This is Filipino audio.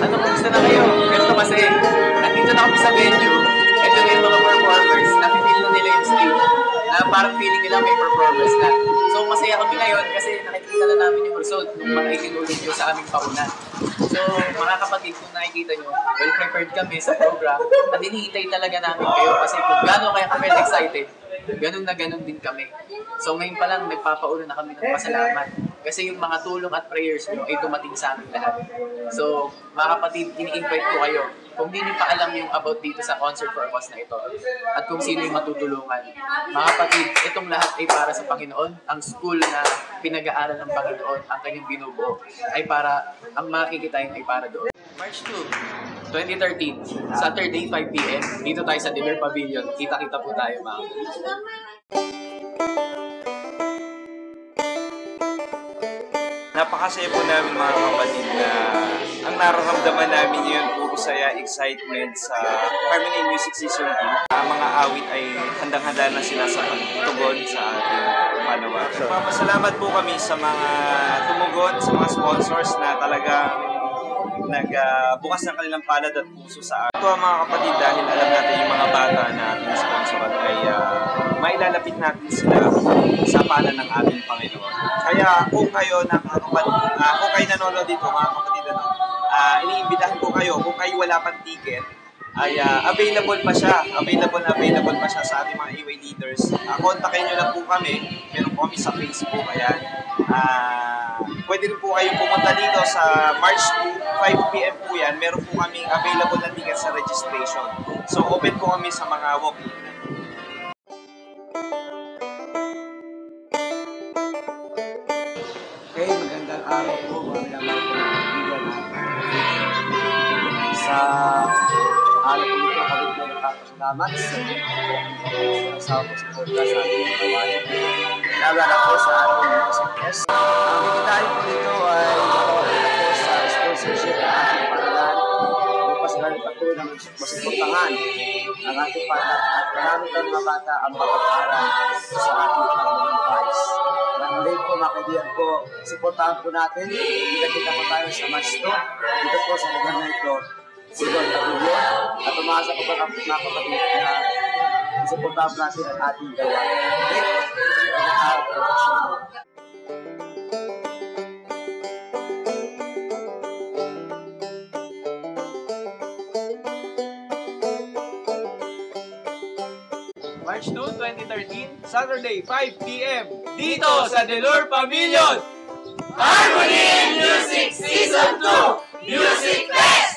Ano, kumusta na kayo? Ganito kasi, nandito na kami sa venue. Ito na yung mga performers. Napipil na nila yung stage. Na parang feeling nila may performers na. So masaya kami ngayon kasi nakikita na namin yung result ng mga itinulog nyo sa aming pauna. So mga kapatid, kung nakikita nyo, well prepared kami sa program at hinihintay talaga namin kayo kasi kung gano'n kaya kami excited, ganun na ganun din kami. So ngayon pa lang, nagpapauna na kami ng pasalamat. Kasi yung mga tulong at prayers nyo ay dumating sa amin lahat. So, mga kapatid, ini-invite ko kayo. Kung di nyo pa alam yung about dito sa Concert for a Cause na ito, at kung sino yung matutulungan. Mga kapatid, itong lahat ay para sa Panginoon. Ang school na pinag-aaral ng Panginoon, ang kanyang binubuo, ay para, ang makikitain ay para doon. March 2, 2013, Saturday 5 p.m. Dito tayo sa Delir Pavilion. Kita-kita po tayo, mga kapatid. Napakasaya po namin mga kapatid na ang nararamdaman namin yun puro saya, excitement sa Harmony Music Season 2. Ang mga awit ay handang-handa na sila sa pagtugon sa ating panawagan. Papasalamat po kami sa mga tumugon, sa mga sponsors na talagang nagbukas ng kanilang palad at puso sa atin. Ito mga kapatid dahil alam natin yung mga bata na ating sponsoran ay mailalapit natin sila sa pala ng ating Panginoon. Kaya kung kayo kung kayo nanonood dito mga kapatid, iniimbitahan ko kayo, kung kayo wala pang ticket, ay available pa siya sa ating mga EY leaders. Kontakin nyo lang po kami, meron po kami sa Facebook, ayan. Pwede rin po kayong pumunta dito sa March 2, 5 p.m. po yan, meron po kaming available na ticket sa registration. So open po kami sa mga walk-in. Okay, magandang araw po mga kaibigan sa araw po ito kami po nagpapasalamat sa podcast sa ating kawain. Nalala po sa ating music fest. Ang bigitahin po dito ay po sa sponsorship ng ating pangalan bukas na patuloy ng masuportahan ang ating pangalan at marami ng mga bata ang makapara sa ating Panginoon Christ. Muli po mga kaibigan po, supportahan po natin. Kita po tayo sa March 2. Dito po sa lugar na ito, Delir Pavilion. At umasa po mga kapatid na supportahan po natin ang ating gawain. Okay? March 2, 2013, Saturday 5 p.m. dito sa Delir Pavilion. Harmony Music Season 2 Music Fest!